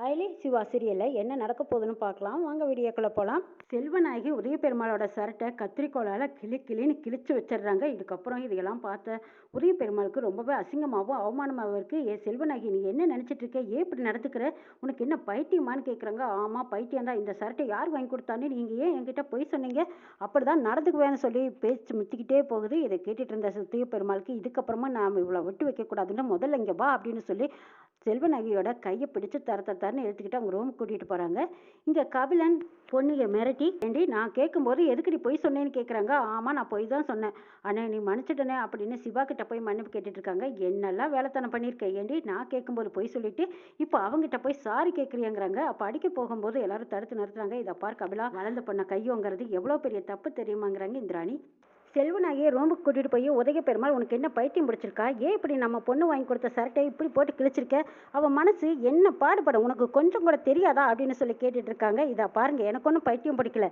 அயலி சிவா சீரியல்ல என்ன நடக்க போகுதுன்னு பார்க்கலாம் வாங்க வீடியோக்குள்ள போகலாம். செல்வநாயகி உதய பெருமாளோட சரட்டை கத்திரிக்கோளால் கிளின்னு கிழிச்சு வச்சிடுறாங்க. இதுக்கப்புறம் இதையெல்லாம் பார்த்த உதய பெருமாளுக்கு ரொம்பவே அசிங்கமாகவும் அவமானமாகவும் இருக்கு. செல்வநாயகி நீ என்ன நினைச்சிட்டு இருக்க, ஏன் இப்படி நடந்துக்கிற, உனக்கு என்ன பைத்தியமானு கேட்குறாங்க. ஆமாம் பைத்தியம் தான், இந்த சரட்டை யார் வாங்கி கொடுத்தான்னு நீங்கள் ஏன் என்கிட்ட போய் சொன்னீங்க, அப்படிதான் நடந்துக்குவேன்னு சொல்லி பேச்சு முத்திக்கிட்டே போகுது. இதை கேட்டுட்டு இருந்த உதய பெருமாளுக்கு இதுக்கப்புறமா நாம் இவ்வளோ விட்டு வைக்கக்கூடாதுன்னு முதல்ல இங்கே வா அப்படின்னு சொல்லி செல்வநாயகியோட கையை பிடிச்சு தரன்னு இழுத்துக்கிட்டு அவங்க ரூமுக்கு கூட்டிகிட்டு போகிறாங்க. இங்கே கபிலன் பொண்ணுங்க மிரட்டி ஏண்டி நான் கேட்கும்போது எதுக்கடி பொய் சொன்னேன்னு கேட்குறாங்க. ஆமாம் நான் பொய் தான் சொன்னேன், ஆனால் நீ மன்னிச்சிட்டனே அப்படின்னு சிவா கிட்ட போய் மன்னிப்பு கேட்டுட்டு இருக்காங்க. என்னெல்லாம் வேலைத்தனம் பண்ணியிருக்கேன், ஏண்டி நான் கேட்கும்போது பொய் சொல்லிட்டு இப்போ அவங்ககிட்ட போய் சாரி கேட்குறியாங்கிறாங்க. அப்போ அடிக்க போகும்போது எல்லாரும் தடுத்து நிறுத்துறாங்க. இதை பார் கபிலா, வளர்ந்து பண்ண கையோங்கிறது எவ்வளோ பெரிய தப்பு தெரியுமாங்கிறாங்க இந்திராணி. செல்வநாயகியை ரூமுக்கு கூட்டிகிட்டு போய் உதய பெருமாள் உனக்கு என்ன பைத்தியம் பிடிச்சிருக்கா, ஏன் இப்படி நம்ம பொண்ணு வாங்கி கொடுத்த சரட்டை இப்படி போட்டு கிழிச்சிருக்க, அவன் மனசு என்ன பாடுபடும் உனக்கு கொஞ்சம் கூட தெரியாதா அப்படின்னு சொல்லி கேட்டுட்டு இருக்காங்க. இதை பாருங்க, எனக்கு ஒன்றும் பைத்தியம் பிடிக்கல,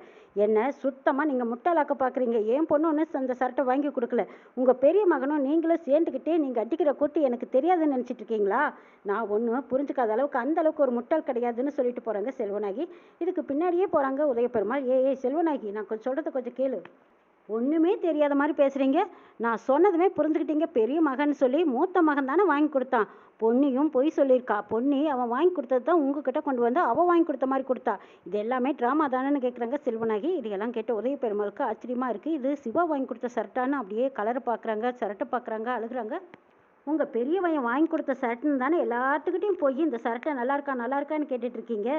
என்ன சுத்தமாக நீங்கள் முட்டாளாக்க பார்க்குறீங்க. ஏன் பொண்ணு ஒன்று அந்த சரட்டை வாங்கி கொடுக்கல, உங்கள் பெரிய மகனும் நீங்களும் சேர்ந்துக்கிட்டே நீங்கள் அடிக்கிற கூட்டு எனக்கு தெரியாதுன்னு நினச்சிட்டு இருக்கீங்களா, நான் ஒன்றும் புரிஞ்சுக்காத அளவுக்கு அந்த அளவுக்கு ஒரு முட்டாள் கிடையாதுன்னு சொல்லிட்டு போகிறாங்க செல்வநாயகி. இதுக்கு பின்னாடியே போகிறாங்க உதய பெருமாள். ஏய் செல்வநாயகி, நான் கொஞ்சம் சொல்கிறத கொஞ்சம் கேளு, ஒன்றுமே தெரியாத மாதிரி பேசுகிறீங்க, நான் சொன்னதுமே புரிஞ்சுக்கிட்டீங்க. பெரிய மகன் சொல்லி மூத்த மகன் தானே வாங்கி கொடுத்தான், பொண்ணியும் பொய் சொல்லியிருக்கா, பொண்ணி அவன் வாங்கி கொடுத்தது தான் உங்ககிட்ட கொண்டு வந்து அவள் வாங்கி கொடுத்த மாதிரி கொடுத்தா, இது எல்லாமே ட்ராமா தானேன்னு கேட்குறாங்க செல்வநாயகி. இதெல்லாம் கேட்ட உதய பெருமாளுக்கு ஆச்சரியமாக இருக்குது. இது சிவா வாங்கி கொடுத்த சரட்டான்னு அப்படியே கலரை பார்க்குறாங்க, சரட்டை பார்க்குறாங்க, அழுகுறாங்க. உங்கள் பெரியவன் வாங்கி கொடுத்த சரட்டுன்னு தானே எல்லாத்துக்கிட்டையும் போய் இந்த சரட்டை நல்லா இருக்கான்னு கேட்டுட்ருக்கீங்க,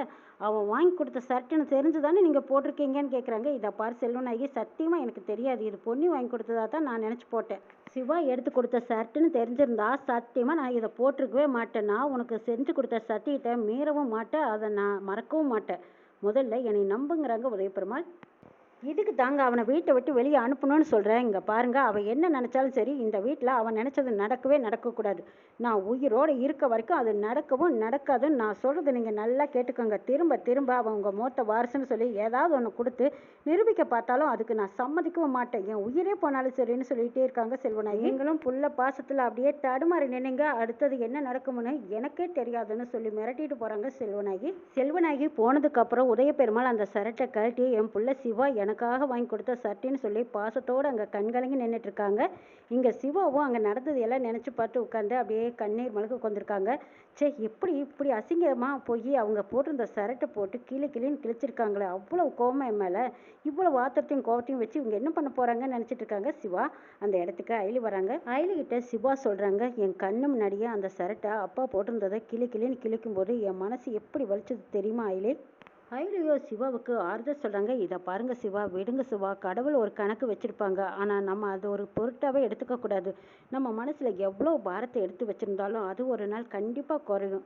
அவன் வாங்கி கொடுத்த சரட்டுன்னு தெரிஞ்சு தானே நீங்கள் போட்டிருக்கீங்கன்னு கேட்குறாங்க. இதை பார் செல்வநாயகி, சத்தியமாக எனக்கு தெரியாது, இது பொண்ணு வாங்கி கொடுத்ததா தான் நான் நினச்சி போட்டேன். சிவா எடுத்து கொடுத்த சரட்டுன்னு தெரிஞ்சிருந்தா சத்தியமாக நான் இதை போட்டிருக்கவே மாட்டேன். நான் உனக்கு செஞ்சு கொடுத்த சத்தியத்தை மீறவும் மாட்டேன், அதை நான் மறக்கவும் மாட்டேன். முதல்ல என்னை நம்புங்கிறாங்க உதயபெருமாள். இதுக்கு தாங்க அவனை வீட்டை விட்டு வெளியே அனுப்பணும்னு சொல்கிறேன். இங்கே பாருங்க, அவன் என்ன நினச்சாலும் சரி, இந்த வீட்டில் அவன் நினச்சது நடக்கக்கூடாது. நான் உயிரோடு இருக்க வரைக்கும் அது நடக்கவும் நடக்காதுன்னு நான் சொல்கிறது நீங்கள் நல்லா கேட்டுக்கோங்க. திரும்ப திரும்ப அவன் உங்கள் மூத்த வாரிசுன்னு சொல்லி ஏதாவது ஒன்று கொடுத்து நிரூபிக்க பார்த்தாலும் அதுக்கு நான் சம்மதிக்கவும் மாட்டேன். என் உயிரே போனாலும் சரின்னு சொல்லிகிட்டே இருக்காங்க செல்வநாயகி. நீங்களும் புள்ள பாசத்தில் அப்படியே தடுமாறி நினைங்க, அடுத்தது என்ன நடக்கும்னு எனக்கே தெரியாதுன்னு சொல்லி மிரட்டிட்டு போகிறாங்க செல்வநாயகி போனதுக்கப்புறம் உதய பெருமாள் அந்த சரட்டை கழட்டி என் புள்ள சிவா எனக்காக வாங்கி கொடுத்த சட்டின்னு சொல்லி பாசத்தோடு அங்கே கண்கலங்கி நின்றுட்டு இருக்காங்க. இங்கே சிவாவும் அங்கே நடந்தது எல்லாம் நினச்சி பார்த்து உட்காந்து அப்படியே கண்ணீர் மழுக்க உட்காந்துருக்காங்க. சே, இப்படி அசிங்கமாக போய் அவங்க போட்டிருந்த சரட்டை போட்டு கிளின்னு கிழிச்சிருக்காங்களே, அவ்வளோ கோவம் என் மேலே, இவ்வளோ ஆத்திரத்தையும் கோவத்தையும் வச்சு இவங்க என்ன பண்ண போகிறாங்கன்னு நினச்சிட்டு இருக்காங்க. சிவா அந்த இடத்துக்கு அயலி வராங்க. அயலிகிட்ட சிவா சொல்கிறாங்க, என் கண்ணு முன்னாடியே அந்த சரட்டை அப்பா போட்டிருந்ததை கிளின்னு கிழிக்கும் போது என் மனசு எப்படி வலிச்சது தெரியுமா அயலி. ஐயோ, சிவாவுக்கு ஆறுதல் சொல்கிறாங்க. இதை பாருங்கள் சிவா, விடுங்க சிவா, கடவுள் ஒரு கணக்கு வச்சுருப்பாங்க, ஆனால் நம்ம அது ஒரு பொருட்டாகவே எடுத்துக்கக்கூடாது. நம்ம மனசில் எவ்வளோ பாரத்தை எடுத்து வச்சுருந்தாலும் அது ஒரு நாள் கண்டிப்பாக குறையும்.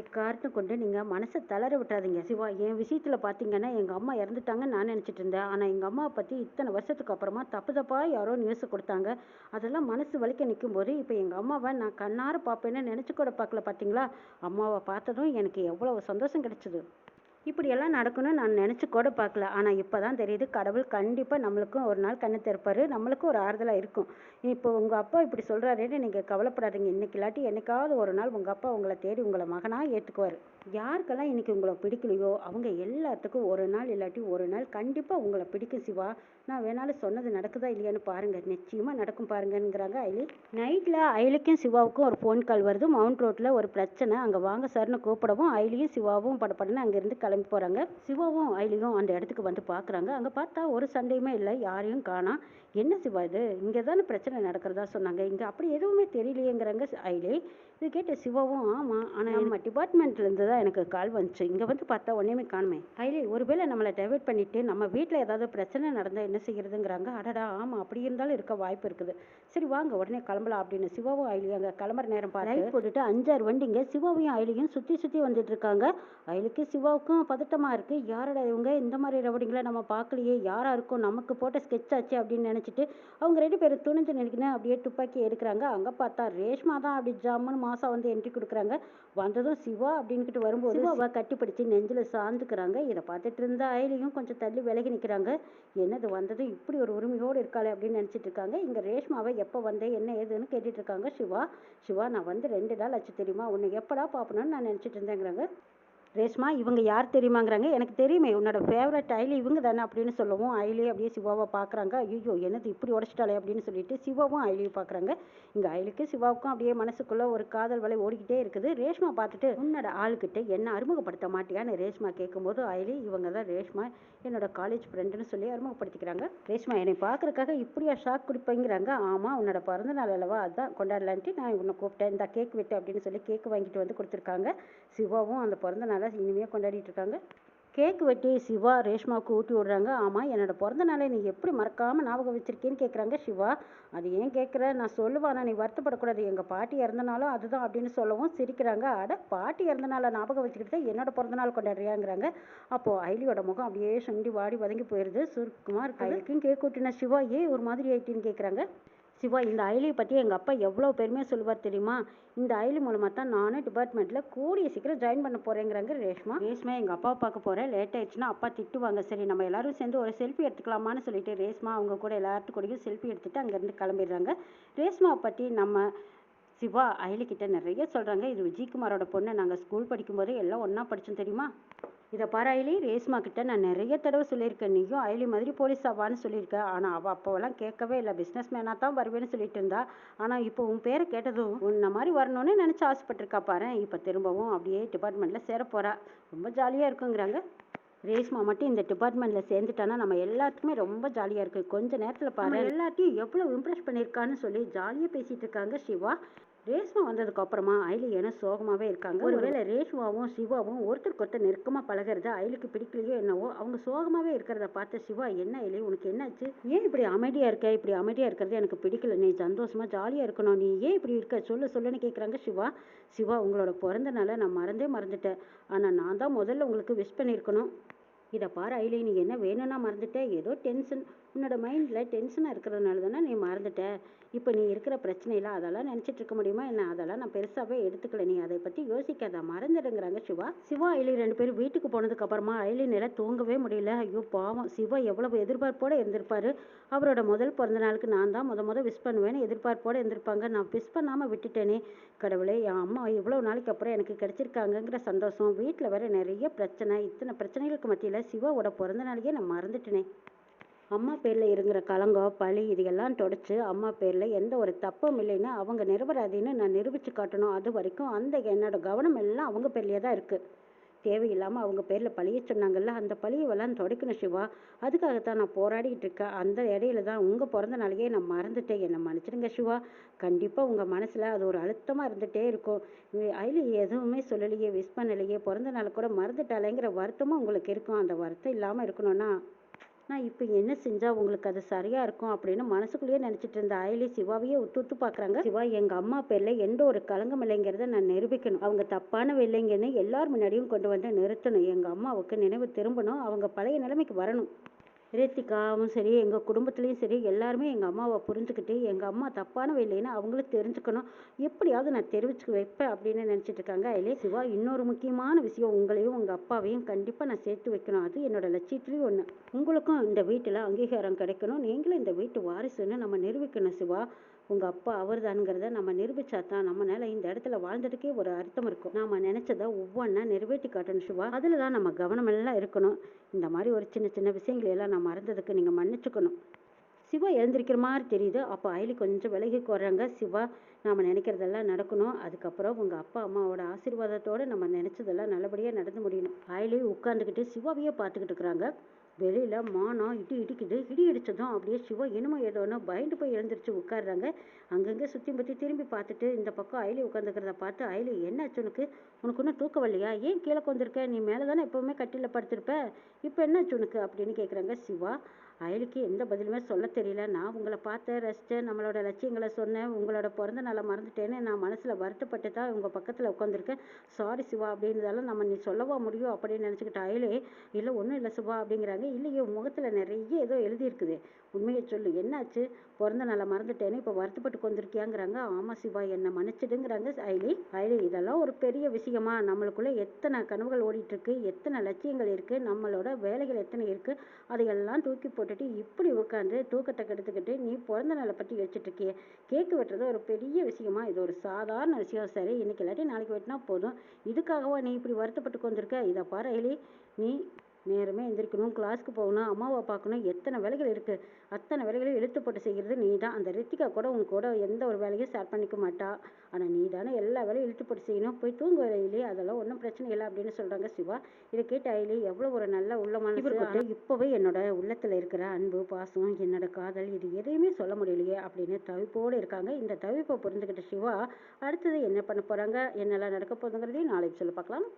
இக்காரணம் கொண்டு நீங்கள் மனசை தளர விட்டுறாதீங்க சிவா. என் விஷயத்தில் பார்த்தீங்கன்னா எங்கள் அம்மா இறந்துட்டாங்கன்னு நான் நினச்சிட்டு இருந்தேன், ஆனால் எங்கள் அம்மாவை பற்றி இத்தனை வருஷத்துக்கு அப்புறமா தப்பாக யாரோ நியூஸை கொடுத்தாங்க, அதெல்லாம் மனசு வலிக்க நிற்கும் போது இப்போ எங்கள் அம்மாவை நான் கண்ணார பார்ப்பேன்னு நினச்சி கூட பார்க்கல. பார்த்தீங்களா, அம்மாவை பார்த்ததும் எனக்கு எவ்வளோ சந்தோஷம் கிடைச்சிது. இப்படியெல்லாம் நடக்கணும்னு நான் நினச்சி கூட பார்க்கல, ஆனால் இப்போ தான் தெரியுது கடவுள் கண்டிப்பாக நம்மளுக்கும் ஒரு நாள் கண்ணு திறப்பார், நம்மளுக்கும் ஒரு ஆறுதலாக இருக்கும். இப்போ உங்கள் அப்பா இப்படி சொல்கிறாருன்னு நீங்கள் கவலைப்படாதீங்க, இன்னைக்கு இல்லாட்டி என்னைக்காவது ஒரு நாள் உங்கள் அப்பா உங்களை தேடி உங்களை மகனாக ஏற்றுக்குவார். யாருக்கெல்லாம் இன்றைக்கி உங்களை பிடிக்கலையோ அவங்க எல்லாத்துக்கும் ஒரு நாள் இல்லாட்டி ஒரு நாள் கண்டிப்பாக உங்களை பிடிக்கும் சிவா. நான் வேணாலும் சொன்னது நடக்குதா இல்லையான்னு பாருங்கள், நிச்சயமாக நடக்கும் பாருங்கங்கிறாங்க அயலி. நைட்டில் அயலிக்கும் சிவாவுக்கும் ஒரு ஃபோன் கால் வருது. மவுண்ட் ரோட்டில் ஒரு பிரச்சனை, அங்கே வாங்க சார்னு கூப்பிடவும் அயலியும் சிவாவும் படப்படன்னு அங்கேருந்து கிளம்பி போகிறாங்க. சிவாவும் அயலியும் அந்த இடத்துக்கு வந்து பார்க்குறாங்க. அங்கே பார்த்தா ஒரு சண்டையுமே இல்லை, யாரையும் காணோம். என்ன சிவா இது, இங்கே தானே பிரச்சனை நடக்கிறதா சொன்னாங்க, இங்கே அப்படி எதுவுமே தெரியலையேங்கிறாங்க அயலி. இது கேட்ட சிவாவும் ஆமாம், ஆனால் நம்ம டிபார்ட்மெண்ட்லேருந்து தான் எனக்கு கால் வந்துச்சு, இங்கே வந்து பார்த்தா ஒன்றையுமே காணுமே. அயலி, ஒருவேளை நம்மளை டைவர்ட் பண்ணிவிட்டு நம்ம வீட்டில் ஏதாவது பிரச்சனை நடந்தால் என்ன செய்கிறதுங்கிறாங்க. அடடா ஆமாம், அப்படி இருந்தாலும் இருக்க வாய்ப்பு இருக்குது, சரி வாங்க உடனே கிளம்பலாம் அப்படின்னு சிவாவும் அயலியும் அங்கே கிளம்புற நேரம் பார்த்து போட்டுட்டு 5-6 வண்டிங்க சிவாவையும் அயலியும் சுற்றி வந்துட்டு இருக்காங்க. அயலிக்கு சிவாவுக்கும் பதட்டமாக இருக்குது, யாரோட இவங்க இந்த மாதிரி ரவுடிங்களை நம்ம பார்க்கலையே, யாராக இருக்கும், நமக்கு போட்ட ஸ்கெட்ச் ஆச்சு அப்படின்னு நினச்சிட்டு அவங்க 2 பேரும் துணிஞ்சு நினைக்கணும் அப்படியே துப்பாக்கி எடுக்கிறாங்க. அங்கே பார்த்தா ரேஷ்மா தான் அப்படி ஜாமுன்னு மாசா வந்து என்ட்ரி கொடுக்குறாங்க. வந்ததும் சிவா அப்படின்னுக்கிட்டு வரும்போது சிவாவை கட்டிப்பிடிச்சு நெஞ்சில் சாந்துக்கிறாங்க. இதை பார்த்துட்டு இருந்த அயலியும் கொஞ்சம் தள்ளி விலகி நிற்கிறாங்க. என்னது வந்ததும் இப்படி ஒரு உரிமையோடு இருக்காளே அப்படின்னு நினச்சிட்டு இருக்காங்க. இங்கே ரேஷ்மாவை எப்போ வந்தேன் என்ன ஏதுன்னு கேட்டுட்டு இருக்காங்க. சிவா நான் வந்து 2 நாள் ஆச்சு தெரியுமா, உன்னை எப்படா பார்ப்பணும்னு நான் நினச்சிட்டு இருந்தேங்கிறாங்க. ரேஷ்மா இவங்க யார் தெரியுமாங்கிறாங்க. எனக்கு தெரியுமே, உன்னோட ஃபேவரட் ஐலி இவங்க தானே அப்படின்னு சொல்லவும், ஐலி அப்படியே சிவாவை பார்க்குறாங்க. ஐயோ என்னது இப்படி உடச்சிட்டாலே அப்படின்னு சொல்லிட்டு சிவாவும் ஐலியை பார்க்குறாங்க. இங்கே ஐலிக்கு சிவாவுக்கும் அப்படியே மனசுக்குள்ளே ஒரு காதல் வலை ஓடிக்கிட்டே இருக்குது. ரேஷ்மா பார்த்துட்டு உன்னோட ஆளுக்கிட்ட என்ன அறிமுகப்படுத்த மாட்டியான்னு ரேஷ்மா கேட்கும்போது, ஐலி இவங்க தான் ரேஷ்மா, என்னோட காலேஜ் ஃப்ரெண்டுன்னு சொல்லி அறிமுகப்படுத்திக்கிறாங்க. ரேஷ்மா என்னை பார்க்குறக்காக இப்படியா ஷாக் கொடுப்பேங்கிறாங்க. ஆமாம், உன்னோட பிறந்த நாள் அல்லவா, அதுதான் கொண்டாடலான்ட்டு நான் உன்னை கூப்பிட்டேன், இந்த கேக் விட்டு அப்படின்னு சொல்லி கேக் வாங்கிட்டு வந்து கொடுத்துருக்காங்க. சிவாவும் அந்த பிறந்த நாளை இனிமையாக கொண்டாடிட்டு இருக்காங்க. கேக் வெட்டி சிவா ரேஷ்மாவுக்கு ஊட்டி விடுறாங்க. ஆமாம், என்னோட பிறந்த நாளை நீ எப்படி மறக்காமல் ஞாபகம் வச்சிருக்கேன்னு கேட்குறாங்க சிவா. அது ஏன் கேட்குற, நான் சொல்லுவானா, நீ வருத்தப்படக்கூடாது, எங்கள் பாட்டி இறந்தனாலும் அதுதான் அப்படின்னு சொல்லவும் சிரிக்கிறாங்க. அட, பாட்டி இறந்தனால ஞாபகம் வச்சுக்கிட்டு என்னோட பிறந்த நாள் கொண்டாடுறியாங்கிறாங்க. அப்போது ஐலியோட முகம் அப்படியே சுண்டி வாடி வதங்கி போயிடுது. சுருக்கமாக இருக்கு. ஐலிக்கும் கேக் ஊட்டின சிவா ஏன் ஒரு மாதிரி ஆயிட்டின்னு கேட்குறாங்க. சிவா, இந்த ஐலியை பற்றி எங்கள் அப்பா எவ்வளோ பெருமையாக சொல்லுவார் தெரியுமா, இந்த ஐலி மூலமாக தான் நானும் டிபார்ட்மெண்ட்டில் கூடிய சீக்கிரம் ஜாயின் பண்ண போகிறேங்கிறாங்க ரேஷ்மா. எங்கள் அப்பாவை பார்க்க போகிறேன், லேட் ஆயிடுச்சுன்னா அப்பா திட்டுவாங்க, சரி நம்ம எல்லாரும் சேர்ந்து ஒரு செல்ஃபி எடுத்துக்கலாமான்னு சொல்லிட்டு ரேஷ்மா அவங்க கூட எல்லார்ட்டு கூடயும் செல்ஃபி எடுத்துகிட்டு அங்கேருந்து கிளம்பிடுறாங்க. ரேஷ்மாவை பற்றி நம்ம சிவா ஐலிக்கிட்ட நிறைய சொல்கிறாங்க. இது விஜயகுமாரோட பொண்ணு, நாங்கள் ஸ்கூல் படிக்கும்போதே எல்லாம் ஒன்றா படித்தோம் தெரியுமா. இதை பாரு ஐலி, ரேஷ்மா கிட்ட நான் நிறைய தடவை சொல்லியிருக்கேன், நீயும் ஐலி மாதிரி போலீஸ் ஆவான்னு சொல்லியிருக்கேன். ஆனால் அவள் அப்போவெல்லாம் கேட்கவே இல்லை, பிஸ்னஸ் மேனாக தான் வருவேன்னு சொல்லிட்டு இருந்தா. ஆனால் இப்போ உன் பேரை கேட்டதும் உன்ன மாதிரி வரணும்னு நினச்சி ஆசைப்பட்டிருக்கா பாரு. இப்போ திரும்பவும் அப்படியே டிபார்ட்மெண்ட்டில் சேர போகிறா, ரொம்ப ஜாலியாக இருக்குங்கிறாங்க. ரேஷ்மா மட்டும் இந்த டிபார்ட்மெண்ட்டில் சேர்ந்துட்டானா நம்ம எல்லாத்துக்குமே ரொம்ப ஜாலியாக இருக்குது. கொஞ்ச நேரத்தில் பாரு எல்லாத்தையும் எவ்வளோ இம்ப்ரெஸ் பண்ணியிருக்கான்னு சொல்லி ஜாலியாக பேசிகிட்டு இருக்காங்க சிவா. ரேஷ்மா வந்ததுக்கு அப்புறமா ஐலி ஏன்னா சோகமாகவே இருக்காங்க. ஒருவேளை ரேஷ்மாவும் சிவாவும் ஒருத்தருக்கு ஒருத்தர் நெருக்கமாக பழகிறது ஐலிக்கு பிடிக்கலையோ என்னவோ, அவங்க சோகமாகவே இருக்கிறத பார்த்த சிவா, என்ன ஐலி உனக்கு என்னாச்சு, ஏன் இப்படி அமைதியாக இருக்க, இப்படி அமைதியாக இருக்கிறது எனக்கு பிடிக்கல, நீ சந்தோஷமாக ஜாலியாக இருக்கணும், நீ ஏன் இப்படி இருக்க, சொல்லுன்னு கேட்குறாங்க சிவா. சிவா, உங்களோட பிறந்த நாளை நான் மறந்துட்டேன், ஆனால் நான் தான் முதல்ல உங்களுக்கு விஷ் பண்ணியிருக்கணும். இதை பாரு ஐலி, நீ என்ன வேணும்னா மறந்துட்ட, ஏதோ டென்ஷன், உன்னோட மைண்டில் டென்ஷனாக இருக்கிறதுனால தானே நீ மறந்துட்ட. இப்போ நீ இருக்கிற பிரச்சனையில் அதெல்லாம் நினச்சிட்டு இருக்க முடியுமா என்ன, அதெல்லாம் நான் பெருசாகவே எடுத்துக்கல, நீ அதை பற்றி யோசிக்காத, மறந்துடுங்கிறாங்க சிவா. சிவா ஐலி ரெண்டு பேரும் வீட்டுக்கு போனதுக்கு அப்புறமா ஐலி நிலை தூங்கவே முடியல. ஐயோ பாவம், சிவா எவ்வளவு எதிர்பார்ப்போடு இருந்திருப்பாரு. அவரோட முதல் பிறந்த நாளுக்கு நான் தான் முத விஷ் பண்ணுவேன்னு எதிர்பார்ப்போடு இருந்திருப்பாங்க. நான் விஷ் பண்ணாமல் விட்டுட்டேனே, கடவுளே, என் அம்மா இவ்வளோ நாளைக்கு அப்புறம் எனக்கு கிடைச்சிருக்காங்கங்கிற சந்தோஷம். வீட்டில் வேற நிறைய பிரச்சனை, இத்தனை பிரச்சனைகளுக்கு மத்தியில் சிவாவோட பிறந்த நாளையே நான் மறந்துட்டேனே. அம்மா பேரில் இருக்கிற களங்கம் பழி இதையெல்லாம் தொடச்சி அம்மா பேரில் எந்த ஒரு தப்பும் இல்லைன்னு அவங்க நிரபராதின்னு நான் நிரூபித்து காட்டணும். அது வரைக்கும் என்னோட கவனம் எல்லாம் அவங்க பேர்லேயே தான் இருக்குது. தேவையில்லாமல் அவங்க பேரில் பழிய சொன்னாங்கல்ல, அந்த பழியெல்லாம் துடைக்கணும் சிவா. அதுக்காகத்தான் நான் போராடிக்கிட்டு இருக்கேன். அந்த இடையில தான் உங்கள் பிறந்த நாளையே நான் மறந்துட்டேன், என்னை மன்னிச்சிடுங்க சிவா. கண்டிப்பாக உங்கள் மனசில் அது ஒரு அழுத்தமாக இருந்துகிட்டே இருக்கும். ஐலி எதுவுமே சொல்லலையே, விஷ் பண்ணலையே, பிறந்த நாள் கூட மறந்துட்டாலேங்கிற வருத்தமும் உங்களுக்கு இருக்கும். அந்த வருத்தம் இல்லாமல் இருக்கணும்னா நான் இப்போ என்ன செஞ்சால் உங்களுக்கு அது சரியாக இருக்கும் அப்படின்னு மனசுக்குள்ளேயே நினச்சிட்டு இருந்த ஐலி சிவாவையே உத்து பார்க்குறாங்க. சிவா, எங்கள் அம்மா பேரில் எந்த ஒரு களங்கம் இல்லைங்கிறத நான் நிரூபிக்கணும். அவங்க தப்பானவ இல்லைங்கன்னு எல்லார் முன்னாடியும் கொண்டு வந்து நிறுத்தணும். எங்கள் அம்மாவுக்கு நினைவு திரும்பணும், அவங்க பழைய நிலைமைக்கு வரணும். ரித்திகாவும் சரி, எங்கள் குடும்பத்துலேயும் சரி, எல்லாருமே எங்கள் அம்மாவை புரிஞ்சுக்கிட்டு எங்கள் அம்மா தப்பானவ இல்லைன்னு அவங்களும் தெரிஞ்சுக்கணும். எப்படியாவது நான் தெரிவிச்சு வைப்பேன் அப்படின்னு நினச்சிட்டு இருக்காங்க ஐலே. சிவா, இன்னொரு முக்கியமான விஷயம், உங்களையும் உங்கள் அப்பாவையும் கண்டிப்பாக நான் சேர்த்து வைக்கணும். அது என்னோட லட்சியத்துலேயும் ஒன்று. உங்களுக்கும் இந்த வீட்டில் அங்கீகாரம் கிடைக்கணும், நீங்களும் இந்த வீட்டு வாரிசுன்னு நம்ம நிரூபிக்கணும் சிவா. உங்கள் அப்பா அவர் தானுங்கிறத நம்ம நிரூபிச்சா தான் நம்மளால இந்த இடத்துல வாழ்ந்ததுக்கே ஒரு அர்த்தம் இருக்கும். நாம் நினச்சதை ஒவ்வொன்றா நிறைவேற்றி காட்டணும் சிவா. அதில் தான் நம்ம கவனமெல்லாம் இருக்கணும். இந்த மாதிரி ஒரு சின்ன சின்ன விஷயங்களெல்லாம் நான் மறந்ததுக்கு நீங்கள் மன்னிச்சுக்கணும். சிவா எழுந்திருக்கிற மாதிரி தெரியுது. அப்போ ஐலி கொஞ்சம் விலகி போடுறாங்க. சிவா, நாம் நினைக்கிறதெல்லாம் நடக்கணும். அதுக்கப்புறம் உங்கள் அப்பா அம்மாவோட ஆசீர்வாதத்தோடு நம்ம நினச்சதெல்லாம் நல்லபடியாக நடந்து முடியணும். ஐலி உட்காந்துக்கிட்டு சிவாவையே பார்த்துக்கிட்டு இருக்கிறாங்க. வெளியில் மானம் இடிக்குது. இடி இடிச்சதும் அப்படியே சிவா இனிமே ஏதோன்னு பயந்து போய் எழுந்திரிச்சு உட்காடுறாங்க. அங்கங்கே சுற்றி பற்றி திரும்பி பார்த்துட்டு இந்த பக்கம் ஐலி உட்காந்துக்கிறத பார்த்து, ஐலி என்னாச்சு உனக்கு ஒன்றும் தூக்கம் வரலையா, ஏன் கீழே கொண்டிருக்க, நீ மேலே தானே எப்போவுமே கட்டியில் படுத்திருப்ப, இப்போ என்னாச்சு உனக்கு அப்படின்னு கேட்குறாங்க சிவா. ஐலிக்கு எந்த பதிலுமே சொல்ல தெரியல. நான் உங்களை பார்த்தேன், ரசித்தேன், நம்மளோட லட்சியங்களை சொன்னேன், உங்களோட பிறந்த நாளை மறந்துட்டேன்னு நான் மனசில் வருத்தப்பட்டு தான் உங்கள் பக்கத்தில் உட்காந்துருக்கேன், சாரி சிவா அப்படின்றதால நம்ம நீ சொல்லவா முடியும் அப்படின்னு நினச்சிக்கிட்ட ஐலே. இல்லை ஒன்றும் இல்லை சிவா அப்படிங்கிறாங்க. இல்லையே, முகத்தில் நிறைய ஏதோ எழுதியிருக்குது, உண்மையை சொல்லு, என்னாச்சு? பிறந்த நாளை மறந்துட்டேன்னு இப்போ வருத்தப்பட்டு வந்திருக்கியாங்கிறாங்க. ஆமாம் சிவா, என்னை மன்னிச்சிடுங்கிறாங்க ஐலி. ஐலி, இதெல்லாம் ஒரு பெரிய விஷயமா? நம்மளுக்குள்ள எத்தனை கனவுகள் ஓடிட்டு இருக்கு, எத்தனை லட்சியங்கள் இருக்கு, நம்மளோட வேலைகள் எத்தனை இருக்கு, அதையெல்லாம் தூக்கி போட்டுட்டு இப்படி உட்காந்து தூக்கத்தை கெடுத்துக்கிட்டு நீ பிறந்த நாளை பற்றி வச்சுட்டு இருக்கியே. கேக்கு வெட்டுறது ஒரு பெரிய விஷயமா? இது ஒரு சாதாரண விஷயம். சரி, இன்னைக்கு இல்லாட்டி நாளைக்கு வெட்டினா போதும். இதுக்காகவா நீ இப்படி வருத்தப்பட்டு வந்திருக்க? இதை பாரு ஐலி, நீ நேரமே எந்திரிக்கணும், கிளாஸ்க்கு போகணும், அம்மாவை பார்க்கணும், எத்தனை வேலைகள் இருக்கு. அத்தனை வேலைகளையும் இழுத்து போட்டு செய்கிறது நீ தான். அந்த ரித்திகா கூட உன் கூட எந்த ஒரு வேலையும் ஷேர் பண்ணிக்க மாட்டா. ஆனால் நீ தானே எல்லா வேலையும் இழுத்து போட்டு செய்யணும். போய் தூங்கு ஐலி, அதெல்லாம் ஒன்றும் பிரச்சனை இல்லை அப்படின்னு சொல்கிறாங்க சிவா. இதை கேட்ட ஐலி, எவ்வளோ ஒரு நல்ல உள்ளமான இப்போவே என்னோட உள்ளத்தில் இருக்கிற அன்பு, பாசம், என்னோட காதல், இது எதையுமே சொல்ல முடியலையே அப்படின்னு தவிப்போடு இருக்காங்க. இந்த தவிப்பை புரிஞ்சுக்கிட்ட சிவா அடுத்தது என்ன பண்ண போகிறாங்க, என்னெல்லாம் நடக்க போகுதுங்கிறதையும் நாளைக்கு சொல்ல பார்க்கலாம்.